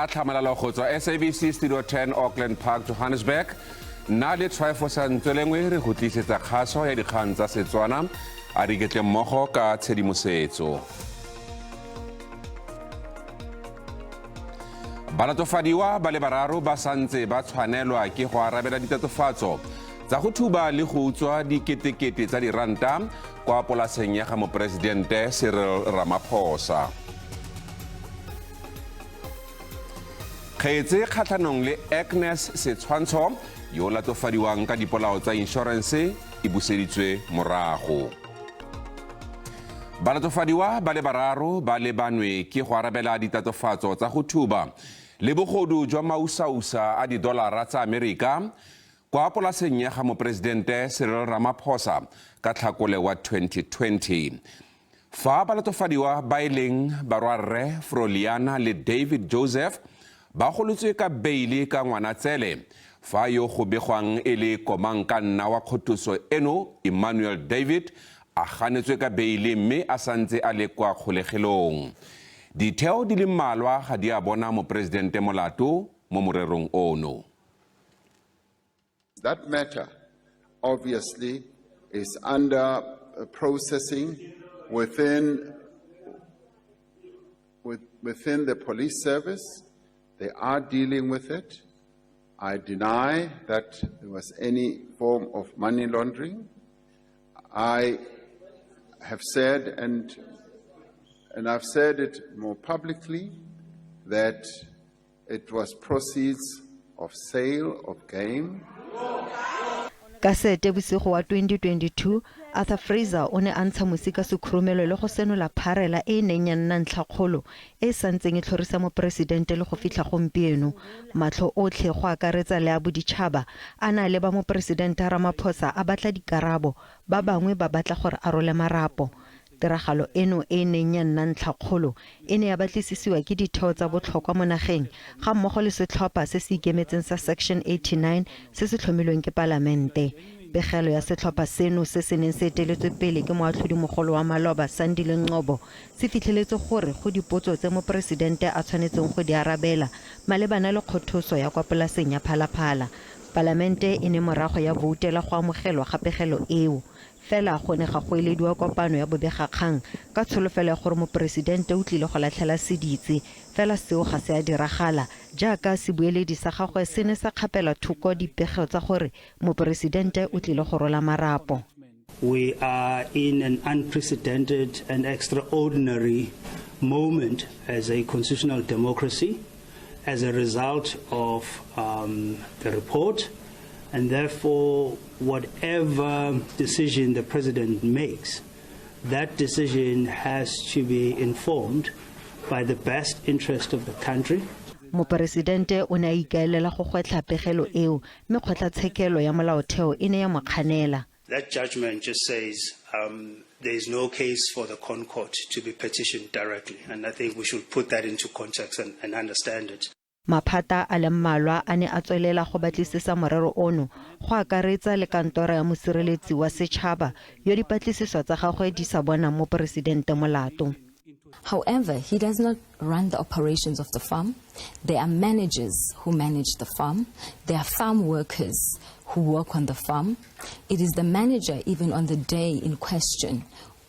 la tlhamalalo go tswa SABC Studio 10 Auckland Park, Johannesburg. Nna le tshwaefo sa ntswelengwe re go tlisetsa kgaso ya dikgang tsa Setswana a di ketle mmogo ka tshedimosetso. Balatofadiwa ba le bararo ba santse ba tshwanelwa ke go arabela ditatofatso tsa go thuba le go utswa diketekete tsa diranta kwa polaseng ya ga moporesidente Cyril Ramaphosa. Kgetse kgatlhanong le Agnes Setswana yo latofadiwang ka dipolao tsa insurance e buseditswe morago. Balatofadiwa ba le bararo ba lebanwe ke go arabela ditatofatso tsa go thuba le bogodu jwa mausausa a $, tsa Amerika kwa polaseng ya ga moporesidente Cyril Ramaphosa ka Tlhakole wa 2020. Fa balatofadiwa ba ileng barwarre Froliana le David Joseph ba golotswe ka beili ka Ngwanatsele fa yo go begwang e le komankanna wa kgothoso eno Emmanuel David a ganetswe ka beili mme a santse a le kwa kgolegelong. Ditheo di le mmalwa ga di a bona moporesidente molato mo morerong ono. That matter obviously is under processing within the police service. They are dealing with it. I deny that there was any form of money laundering. I have said, and I've said it more publicly, that it was proceeds of sale of game. Ka Seetebosigo wa 2022 Arthur Fraser o ne a ntsha mosika sekhurumelo le go senola pharela e neng ya nna ntlhakgolo e santseng e tlhorisa moporesidente le go fitlha gompieno. Matlho otlhe go akaretsa le a boditšhaba a na le ba moporesidente Ramaphosa a batla dikarabo, ba bangwe ba batla gore a role marapo. Tiragalo eno e neng ya nna ntlhakgolo e ne ya batlisisiwa ke ditheo tsa botlhokwa mo nageng ga mmogo le setlhopha se se ikemetseng sa Section 89 se se tlhomilweng ke Palamente. Pegelo ya setlhopha seno se se neng se eteletswe pele ke moatlhodimogolo wa maloba Sandile Ngcobo se fitlheletse gore go dipotso tse moporesidente a tshwanetseng go di arabela malebana le kgothoso ya kwa polaseng ya Phalaphala. Palamente e ne morago ya voutela go amogelwa ga pegelo eo. Fela go ne ga go elediwa kopano ya bobegakgang ka tsholofelo ya gore moporesidente o tlile go latlhela seditse. Fela seo ga se a diragala jaaka sebueledi sa gagwe se ne sa kgapela thoko dipegelo tsa gore moporesidente o tlile go rola marapo. We are in an unprecedented and extraordinary moment as a constitutional democracy as a result of the report. And therefore, whatever decision the president makes, that decision has to be informed by the best interest of the country. Moporesidente o ne a ikaelela go gwetla pegelo eo mme kgotlatshekelo ya molaotheo e ne ya mokganela. That judgment just says there is no case for the Concord to be petitioned directly, and I think we should put that into context and understand it. Maphata a le mmalwa a ne a tswelela go batlisisa morero ono go akaretsa le kantoro ya mosireletsi wa setšhaba yo dipatlisiso tsa gagwe di sa bona moporesidente molato. However, he does not run the operations of the farm. There are managers who manage the farm. There are farm workers who work on the farm. It is the manager, even on the day in question,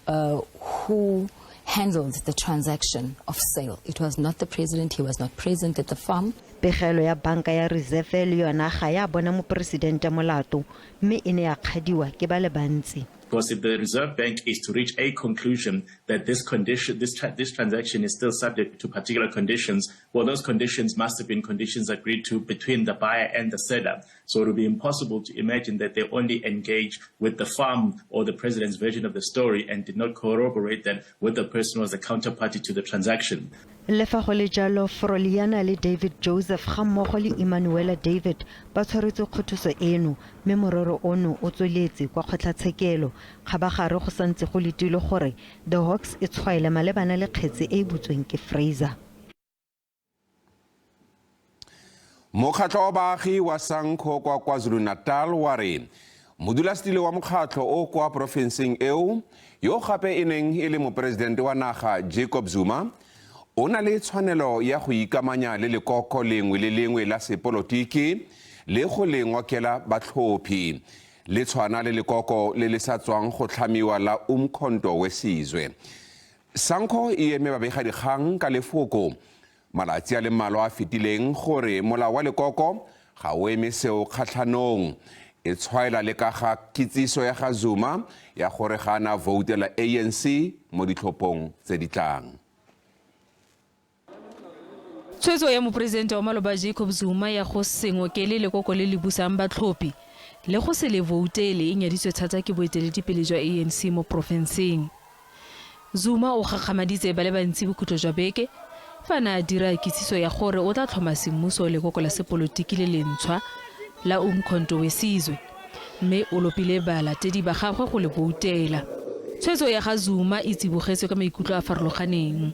who handled the transaction of sale. It was not the president. He was not present at the farm. Pegelo ya banka ya reserve le yona ga ya bona moporesidente molato mme e ne ya kgadiwa ke ba le bantsi. Because if the Reserve Bank is to reach a conclusion that this transaction is still subject to particular conditions, well, those conditions must have been conditions agreed to between the buyer and the seller. So it would be impossible to imagine that they only engage with the farm or the president's version of the story and did not corroborate that with the person who was a counterparty to the transaction. Le fa go le jalo Froliana le David Joseph ga mmogo le Emmanuel David ba tshwaretswe kgothoso eno mme morero ono o tsweletse kwa kgotlatshekelo ga ba gare go santse go letile gore the Hawks e tshwaile malebana le kgetse e butsweng ke Fraser. Mokgatlho wa baagi wa Sankho kwa KwaZulu-Natal wa re modulasetilo wa mokgatlho o kwa porofenseng eo yo gape e neng e le moporesidente wa naga Jacob Zuma o na le tshwanelo ya go ikamanya le lekoko lengwe le lengwe la sepolotiki le go le ngokela batlhophi le tshwana le lekoko le le sa tswang go tlhamiwa la umkhonto wesizwe. Sanko e eme babegadikgang ka lefoko malatsi a le mmalwa a fetileng gore molao wa lekoko ga o eme seo kgatlhanong e tshwaela le ka ga kitsiso ya ga Zuma ya gore ga ana voutela ANC mo ditlhophong tse di tlang. Tshwetso ya mopresidente wa maloba Jacob Zuma ya go sengokele lekoko le le busang batlhophi le go se le voutele e nyaditswe thata ke boeteledipele jwa ANC mo profenseng. Zuma o gagamaditse ba le bantsi bokhutlo jwa beke fa na dira kitsiso ya gore o tla tlhoma semmuso lekoko la sepolotiki le lentshwa la umkhonto wesizwe mme o lopile balatedi ba gagwe go le voutela. Tshwetso ya ga Zuma e tsibogetswe ka maikutlo a farologaneng.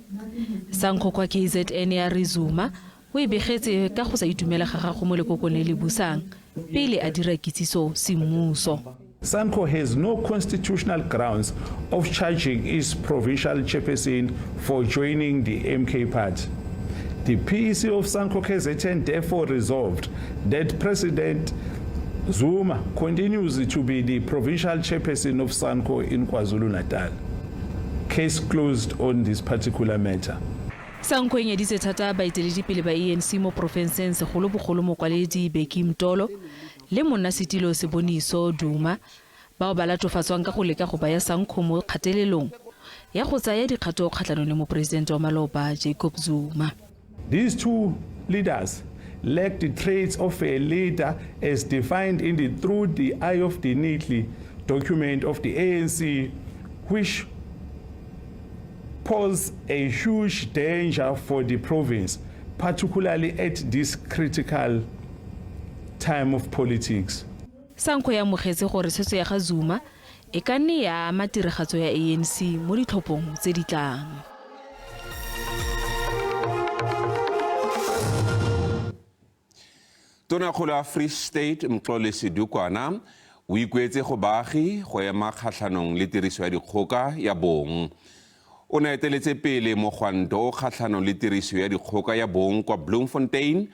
Sanko kwa KZN ya re Zuma o e begetse ka go sa itumela ga gago mo lekokong le le busang pele a dira kitsiso semmuso. SANCO has no constitutional grounds of charging its provincial chairperson for joining the MK party. The PEC of SANCO KZN therefore resolved that President Zuma continues to be the provincial chairperson of SANCO in KwaZulu-Natal. Case closed on this particular matter. Sanko e nyaditse thata baeteledipele ba ANC mo profenseng segolobogolo mokwaledi Beki Mtolo le monnasetilo Seboniso Duma bao ba latofatswang ka go leka go baya Sanko mo kgatelelong ya go tsaya dikgato kgatlhanong le mopresidente wa maloba Jacob Zuma. These two leaders lack the traits of a leader as defined in the Through the Eye of the Needle document of the ANC, which pose a huge danger for the province, particularly at this critical time of politics. Sanko ya mogetse gore tshwetso ya ga Zuma e ka nne ya ama tiragatso ya ANC mo ditlhophong tse di tlang. Tonakgolo ya Free State Mxolisi Sedukwana o ikuetse go baagi go ema kgatlhanong le tiriso ya dikgoka ya bong. O ne eteletse pele mogwanto o kgatlhanong le tiriso ya dikgoka ya bong kwa Bloemfontein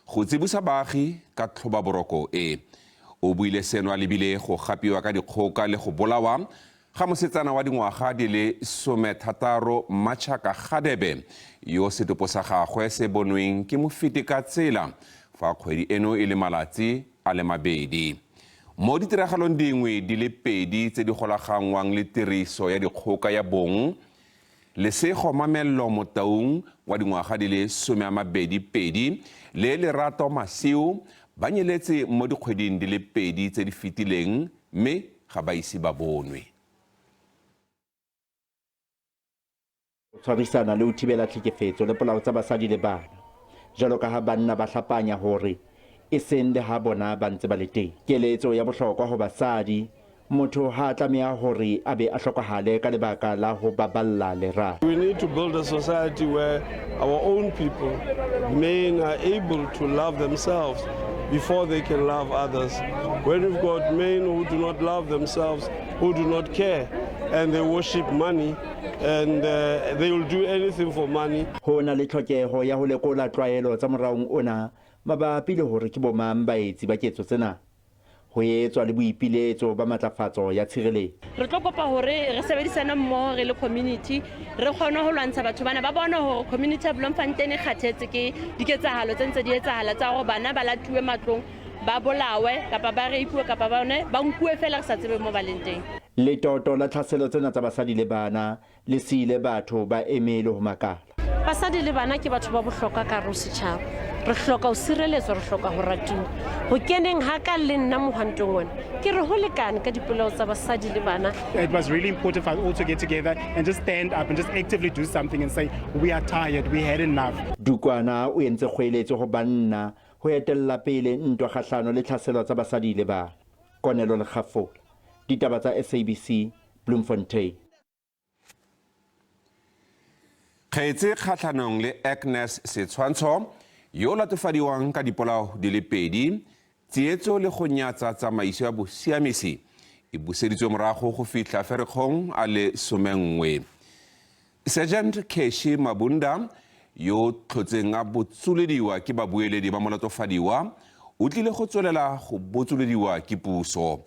go tsibusa baagi ka tlhobaboroko e. O buile seno a lebile go gapiwa ka dikgoka le go bolawa ga mosetsana wa dingwaga di le 16 Machaka Gadebe yo setopo sa gagwe se bonweng ke mofiti ka tsela fa kgwedi eno e le malatsi a le mabedi. Mo ditiragalong dingwe di le pedi tse di golagangwang le tiriso ya dikgoka ya bong, Lesego Mamello Motaung wa dingwaga di le 22 le Lerato Masiu ba nyeletse mo dikgweding di le pedi tse di fetileng mme ga ba ise ba bonwe. O tshwarisana le o thibela tlhekefetso le polao tsa basadi le bana jalo ka ha banna ba hlapanya hore e seng le ha bona ba ntse ba le teng. Keletso ya bohlokwa ho basadi motho ha tlameha hore a be a hlokahale ka lebaka la ho baballa lerato. We need to build a society where our own people, men, are able to love themselves before they can love others. When we've got men who do not love themselves, who do not care, and they worship money, and they will do anything for money. Ho na le tlhokeho ya ho lekola tlwaelo tsa moraong ona mabapi le hore ke bomang baetsi ba ketso tsena. Ho etswa le boipiletso ba matlafatso ya tshireletso. Re tlo kopa hore re sebedisana mmoho re le community re kgone ho lwantsha batho bana ba bona hore community ya Bloemfontein e kgathetse ke diketsahalo tse ntse di etsahala tsa hore bana ba latuwe matlong ba bolawe kapa ba reipuwe kapa ba one ba nkuwe fela re sa tsebe mo ba leng teng. Letoto la tlhaselo tsena tsa basadi le bana le sile batho ba emele ho makala. Basadi le bana ke batho ba bohlokwa ka ro setjhaba. Re hloka ho sireletswa, re hloka ho ratuwa. Ho keneng ha ka le nna mohwantong ona ke re ho lekane ka dipolao tsa basadi le bana. It was really important for us all to get together and just stand up and just actively do something and say we are tired, we had enough. Dukwana o entse kgoeletso ho banna ho etella pele ntwa kgahlano le tlhaselo tsa basadi le bana. Konelo le Khafola, Ditaba tsa SABC, Bloemfontein. Kgaetse kgatlhanong le Agnes Setswana yo latofadiwang ka dipolao di le pedi, tsietso le go nyatsa tsamaiso ya bosiamisi e buseditswe morago go fitla Ferikgong a le 11. Sergeant Keshi Mabunda yo tlhotseng a botsolediwa ke babueledi ba molatofadiwa o tlile go tswelela go botsolediwa ke puso.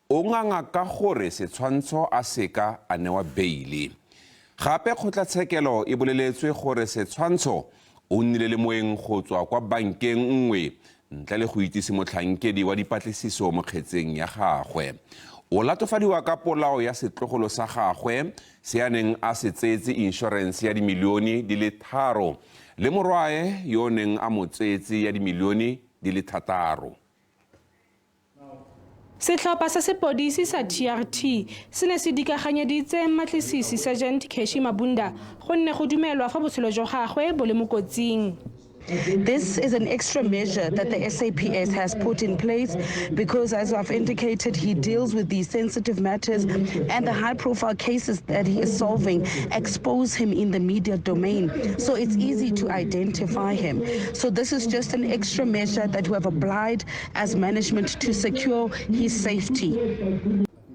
O nganga ka gore setshwantsho a seka a newa beili. Gape kgotlatshekelo e boleletswe gore setshwantsho o nnile le moeng go tswa kwa bankeng nngwe ntle le go itsise motlhankedi wa dipatlisiso mo kgetseng ya gagwe. O latofadiwa ka polao ya setlogolo sa gagwe se a neng a se tseetse insurance ya dimilione di le 3 le morwae yo neng a mo tseetse ya dimilione di le 6. Setlhopha sa sepodisi sa TRT se ne se dikaganyeditse matlisisi Sergeant Keshi Mabunda gonne go dumelwa fa botshelo jwa gagwe bo le mo kotsing. This is an extra measure that the SAPS has put in place because, as I've indicated, he deals with these sensitive matters and the high-profile cases that he is solving expose him in the media domain. So it's easy to identify him. So this is just an extra measure that we have applied as management to secure his safety.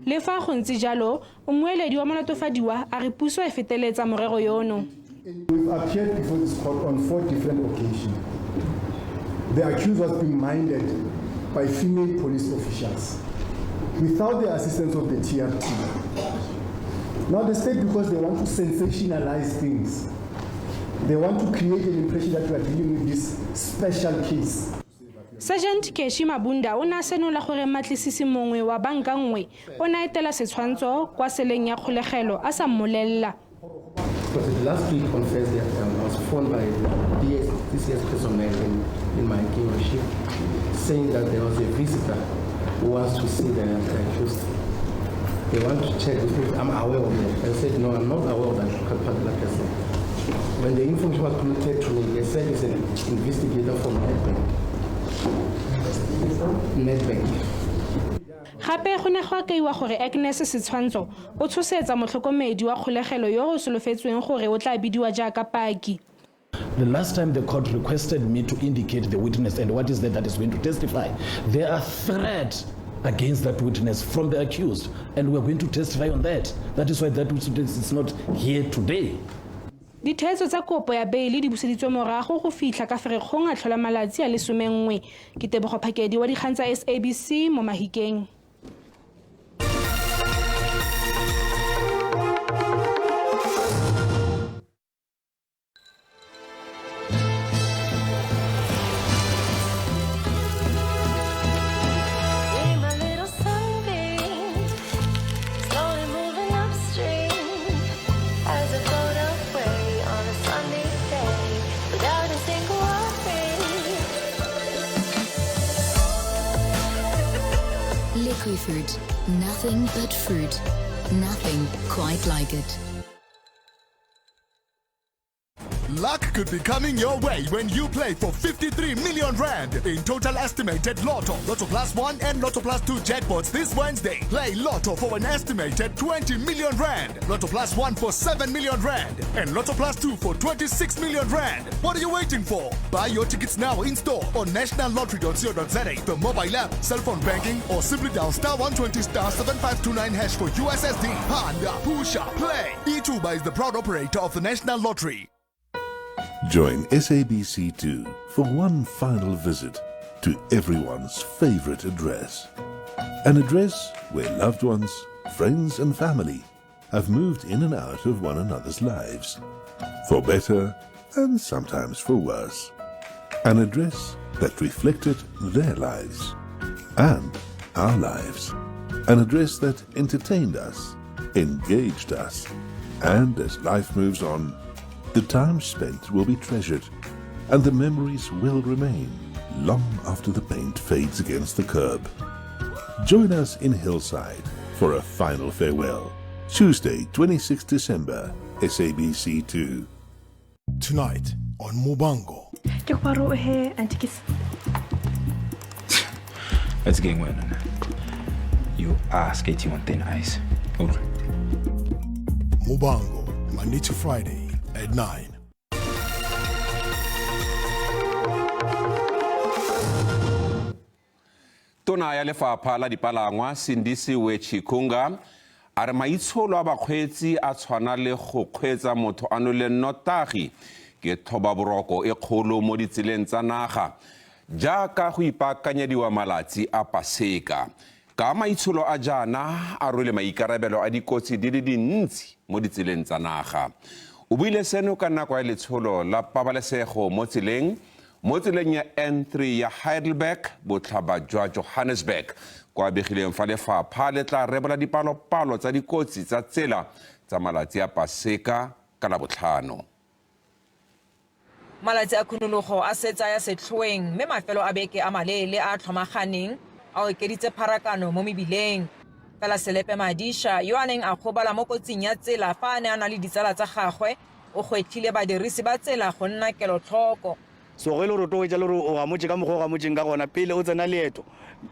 Le fa go ntse jalo, mmueledi wa molatofadiwa a re puso e feteletsa morero yono. We've appeared before this court on 4 different occasions. The accused was being minded by female police officials without the assistance of the TRT. Now the state, because they want to sensationalize things, they want to create an impression that we are dealing with this special case. Sergeant Keshi Mabunda o na senola gore matlisisi mongwe wa banka nngwe o na etela setshwantsho kwa seleng ya kgolegelo a sa mmolella. Because last week confessed that I was phoned by the DCS personnel in my kingship saying that there was a visitor who wants to see the accused. They want to check with me. I'm aware of that. I said, no, I'm not aware of that particular person. When the information was communicated to me, they said it's an investigator from Nedbank. Gape go ne go akaiwa gore Agnes Setshwantsho o tshosetsa motlhokomedi wa kgolegelo yo go solofetsweng gore o tla bidiwa jaaka paki. The last time the court requested me to indicate the witness and what is that is going to testify, there are threats against that witness from the accused, and we're going to testify on that. That is why that witness is not here today. Ditheetso tsa kopo ya beili di buseditswe morago go fitlha ka Ferikgong a tlhola malatsi a le 11. Ke Tebogo Phakedi wa dikgang tsa SABC mo Mahikeng. Liquid fruit, nothing but fruit, nothing quite like it. Luck could be coming your way when you play for 53 million rand in total estimated Lotto. Lotto Plus 1 and Lotto Plus 2 jackpots this Wednesday. Play Lotto for an estimated 20 million rand. Lotto Plus 1 for 7 million rand. And Lotto Plus 2 for 26 million rand. What are you waiting for? Buy your tickets now in store on nationallottery.co.za, the mobile app, cell phone banking, or simply dial *120 *7529# for USSD. Panda, Pusha, Play. Ditaba is the proud operator of the National Lottery. Join SABC2 for one final visit to everyone's favorite address. An address where loved ones, friends and family have moved in and out of one another's lives, for better and sometimes for worse. An address that reflected their lives and our lives. An address that entertained us, engaged us, and as life moves on, the time spent will be treasured, and the memories will remain long after the paint fades against the curb. Join us in Hillside for a final farewell. Tuesday, 26 December, SABC2. Tonight on Mubango. It's getting wet. You are skating on thin ice. Okay. Mubango, Monday to Friday at 9. Tona ya lefapha la dipalangwa Sindisiwe Chikunga a re maitsholo a bakgweetsi a tshwana le go kgweetsa motho a nole nnotagi ke thobaboroko e kgolo mo ditseleng tsa naga jaaka go ipaakanyediwa malatsi a Paseka. Ka maitsholo a jana a rwele maikarabelo a dikotsi di le dintsi mo ditseleng tsa naga. O buile seno ka nako ya letsholo la pabalesego mo tseleng ya N3 ya Heidelberg botlhaba jwa Johannesburg kwa begileng fa lefapha le tla rebola dipalopalo tsa dikotsi tsa tsela tsa malatsi a Paseka ka Labotlhano. Malatsi a khunologo a setsa ya setlhoeng mme mafelo a beke a malele a tlhomaganeng a okeditse pharakano mo mebileng. Fela Selepe Madisha yo a neng a gobala mo kotsing ya tsela fa a ne a na le ditsala tsa gagwe o gwetlhile badirisi ba tsela go nna kelotlhoko. So ge le roto ja le o amotse ka mogo ga motseng ka gona pele o tsena leeto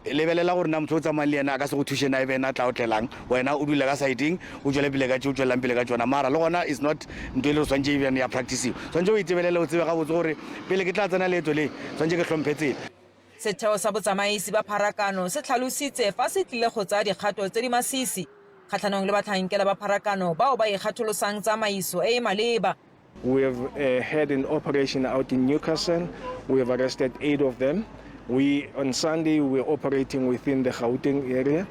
lebelela gore na motho o tsamaya le ena a ka se go thushe na ebe na tla o tlelang wena o dula ka siding o tswela pele ka tse o tswelang pele ka tsona mara le gona is not nto le swantse e ya practice swantse o itsebelele o tsebe ga botse gore pele ke tla tsena leeto le swantse ke tlhomphe tsela. Setheo sa botsamaisi ba pharakano se tlhalositse fa se tlile go tsaya dikgato tse di masisi kgatlhanong le batlhankela ba pharakano bao ba ikgatholosang tsamaiso e e maleba. We have had an operation out in Newcastle. We have arrested 8 of them. On Sunday, we're operating within the Gauteng area.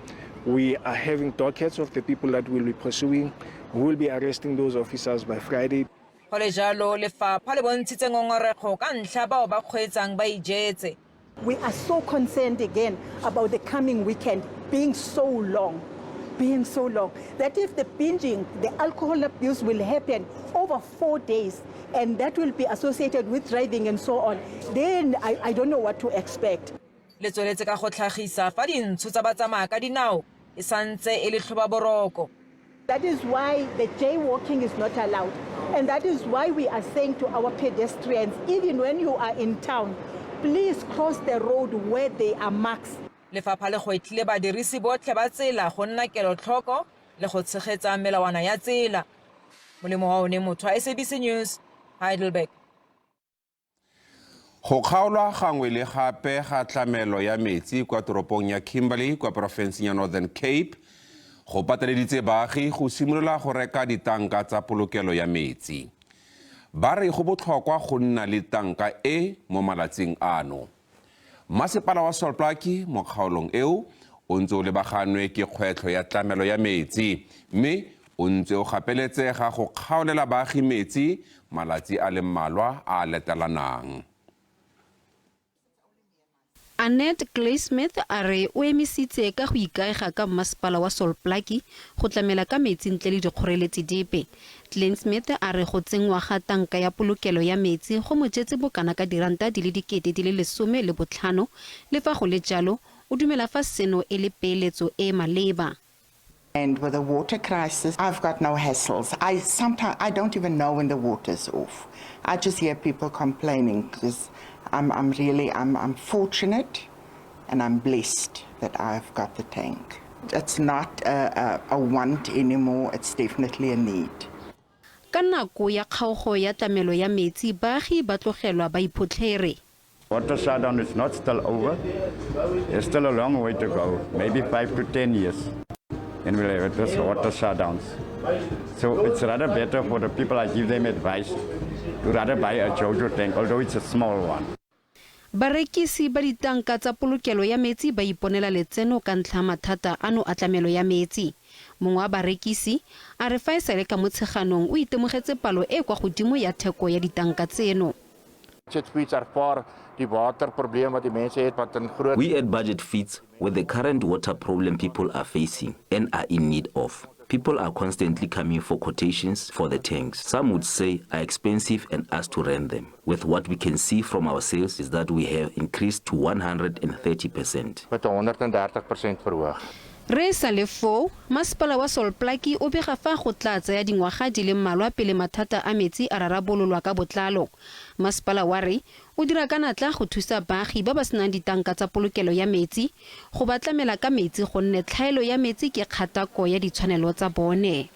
We are having dockets of the people that we'll be pursuing. We will be arresting those officers by Friday. Go le jalo lefapha le bontshitse ngongorego ka ntlha bao ba kgweetsang ba ijetse. We are so concerned again about the coming weekend being so long, that if the binging, the alcohol abuse will happen over 4 days, and that will be associated with driving and so on, then I don't know what to expect. Le tsweletse ka go tlhagisa fa dintsho tsa batsamaya ka dinao e santse e le tlhobaboroko. That is why the jaywalking is not allowed, and that is why we are saying to our pedestrians, even when you are in town, please cross the road where they are marked. Lefapha le gwetlhile badirisi botlhe ba tsela go nna kelotlhoko le go tshegetsa melawana ya tsela. Molemo wa one motho wa SABC News, Heidelberg. Go kgaolwa gangwe le gape ga tlamelo ya metsi kwa toropong ya Kimberley kwa porofenseng ya Northern Cape go pateleditse baagi go simolola go reka ditanka tsa polokelo ya metsi. Ba re go botlhokwa go nna le tanka e mo malatsing ano. Masepala wa Solplaki mo kgaolong eo o ntse o lebaganwe ke kgwetlho ya tlamelo ya metsi mme o ntse o gapeletsega go kgaolela baagi metsi malatsi a le mmalwa a letelanang. Annette Glaysmith a re o emisitse ka go ikaega ka masepala wa Solplaki go tlamela ka metsi ntle le dikgoreletsi dipe. Glaysmith a re go tsengwa ga tanka ya polokelo ya metsi go mojetse bokana ka diranta di le dikete di le 15 le fa go le jalo o dumela fa seno e le peeletso e maleba. And with the water crisis, I've got no hassles. Sometimes I don't even know when the water's off. I just hear people complaining because I'm fortunate and I'm blessed that I've got the tank. It's not a want anymore, it's definitely a need. Ka nako ya kgaogo ya tlamelo ya metsi baagi ba tlogelwa ba iphotlhere. Water shutdown is not still over. There's still a long way to go, maybe 5 to 10 years. And we'll have this water shutdowns. So it's rather better for the people, I give them advice, to rather buy a JoJo tank, although it's a small one. Barekisi ba ditanka tsa polokelo ya metsi ba iponela letseno ka ntlha mathata ano a tlamelo ya metsi. Mongwe wa barekisi a re fa e sale ka motsheganong o itemogetse palo e kwa godimo ya theko ya ditanka tseno. We at Budget Feeds with the current water problem people are facing and are in need of. People are constantly coming for quotations for the tanks. Some would say are expensive and ask to rent them. With what we can see from our sales is that we have increased to 130%. Met 130% verhoog. Re sa le fo masepala wa Solplaki o bega fa go tla tsaya dingwaga di le mmalwa pele mathata a metsi a rarabololwa ka botlalo. Masepala wa re o dira ka natla go thusa baagi ba ba senang ditanka tsa polokelo ya metsi go ba tlamela ka metsi gonne tlhaelo ya metsi ke kgatako ya ditshwanelo tsa bone.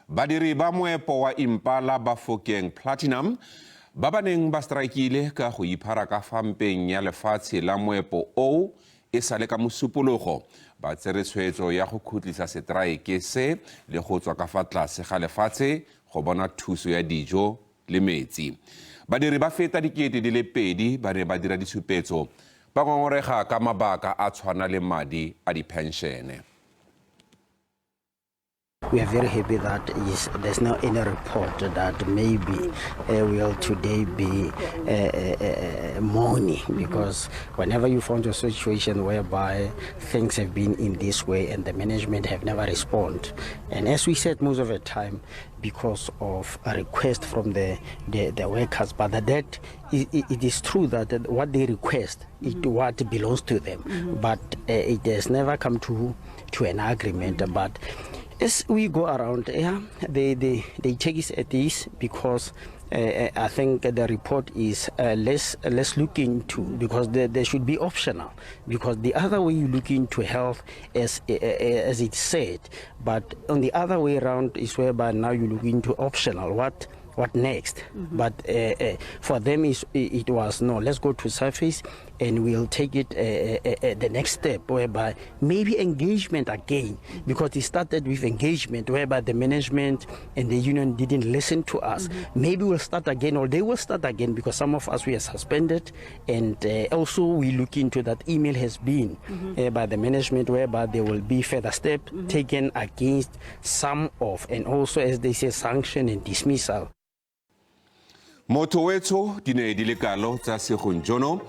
Badiri ba moepo wa Impala Bafokeng Platinum ba baneng ba strikeile ka go iphara ka fampeng ya lefatshe la moepo o e sale ka mosupologo ba tsere tshwetso ya go khutlisa setraeke se le go tswa ka fa tlase ga lefatshe go bona thuso ya dijo le metsi. Badiri ba feta dikete di le 2 ba ne ba dira ditshupetso ba ngongorega ka mabaka a tshwana le madi a dipenšene. We are very happy that there's no any report that maybe will today be mourning, because whenever you find a situation whereby things have been in this way and the management have never responded, and as we said most of the time, because of a request from the workers, but that it is true that what they request is what belongs to them, but it has never come to an agreement. But as we go around, they take it at this, because I think the report is less look into, because they should be optional, because the other way you look into health as it said, but on the other way around is whereby now you look into optional. What next? But for them it was no, let's go to surface and we'll take it the next step, whereby maybe engagement again, because it started with engagement whereby the management and the union didn't listen to us. Maybe we'll start again, or they will start again, because some of us we are suspended, and also we look into that email has been by the management whereby there will be further step taken against some of, and also as they say, sanction and dismissal. Motowetso di ne di le kalo tsa segonjono.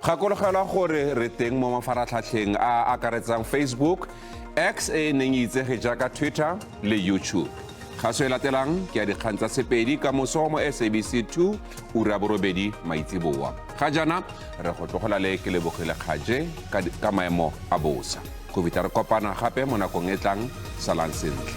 Gakologelwa gore re teng mo mafaratlhatlheng a akaretsang Facebook, X e neng itsege jaaka Twitter le YouTube. Kgaso e latelang ke ya dikgang tsa sepedi ka moso mo SABC 2 ura borobedi maitsiboa. Ga jana re go tlogela le ke lebogile kgaje ka maemo a bosa. Go vita re kopana gape mo nakong e tlang. Salang sentle.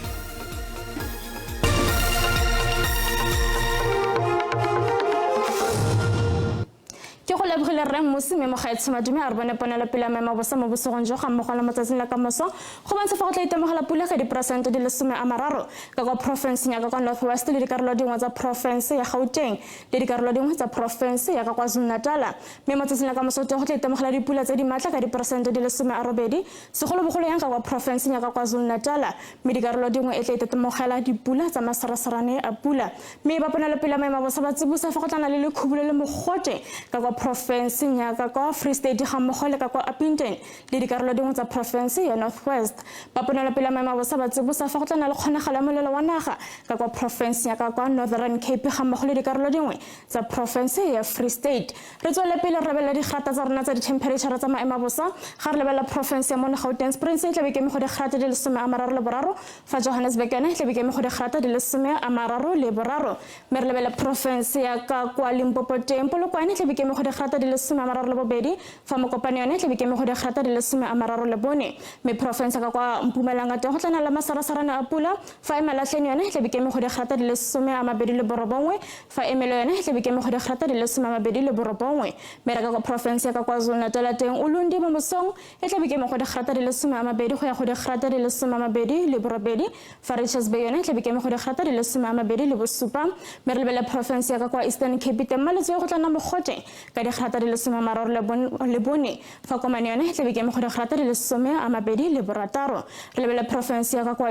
Ke go lebogile rre Mmusi mme mogaetsho madume a re bone ponela pele ya maemo a bosa mo bosegong jo ga mmogo le motsatsing la kamoso go bontsha fa go tla itemogela pula ga diperesente di le 30 ka kwa porofenseng ya ka kwa North West le dikarolo dingwe tsa porofense ya Gauteng le dikarolo dingwe tsa porofense ya ka KwaZulu-Natal. Mme motsatsing la kamoso go tla itemogela dipula tse di matla ka diperesente di le 80 segolobogolo yang ka kwa porofenseng ya ka KwaZulu-Natal, mme dikarolo dingwe e tla itemogela dipula tsa masarasarane a pula. Mme ba ponela pele ya maemo a bosa ba tsibusa fa go tlana le lekhubulo le mogote ka kwa province ya ka kwa Free State ga mmogo le ka kwa Upington le dikarolo dingwe tsa province ya North West. Ba ponela pele maemo a bosa ba tsibusa fa go tlana le kgonagalo ya molelo wa naga ka kwa province ya ka kwa Northern Cape ga mmogo le dikarolo dingwe tsa province ya Free State. Re tswele pele re bela digrata tsa rona tsa di-temperature tsa maemo a bosa ga re lebela province ya Mone Gauteng Springs e tlabe ke me go digrata di le 33 fa Johannesburg yone e tlabe ke me go digrata di le 33 me re lebela province ya ka kwa Limpopo Polokwane e tlabe ke me go digrata di le 32 fa Mokopane yone e tlabe ke me go digrata di le 34 me province ka kwa Mpumalanga go tlana la masarasarane a pula fa Emalahleni yone e tlabe ke me go digrata di le 29 fa Emelo yone e tlabe ke me go digrata di le 29 me re ka kwa province ya ka KwaZulu-Natal teng Ulundi mo mosong e tlabe ke me go digrata di le 20 go ya go digrata di le 22 fa Richards Bay yone e tlabe ke me go digrata di le 27 me re lebela province ya ka kwa Eastern Cape maletso go tlana mogote ka digrata di le 34 fa Komane yone e tlabe ke me go digrata di le 26 re lebela province ya ka kwa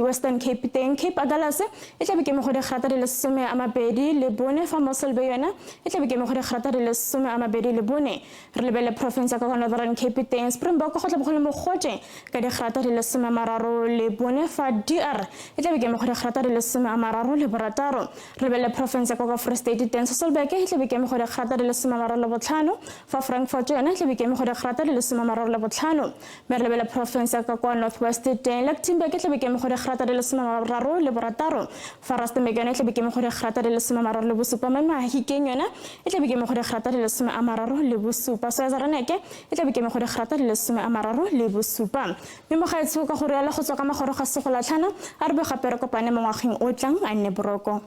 Western Cape teng Cape Agulhas e tlabe ke me go digrata di le 24 fa Mossel Bay yone e tlabe ke me go digrata di le 24 re lebela province ya ka kwa Northern Cape teng Springbok go tlabe go le mogote ka digrata di le 34 fa DR e tlabe ke me go digrata di le 36 re lebela province ya ka kwa Free State teng Sasolburg e tlabe ke me go digrata di le 35 fa Frankfurt yone e tlabe ke me go digrata di le 35 me re lebela province ya ka kwa North West teng Lichtenburg e tlabe ke me go digrata di le 36 fa Rustenburg yone e tlabe ke me go digrata di le 37 me Mahikeng yone e tlabe ke me go digrata di le 37 so ya Zaraneke e tlabe ke me go digrata di le 37 me mogaetsho ka gore ya le go tswa ka magoro ga se go latlhana a re be gape re kopane mo ngwageng o tlang a nne boroko.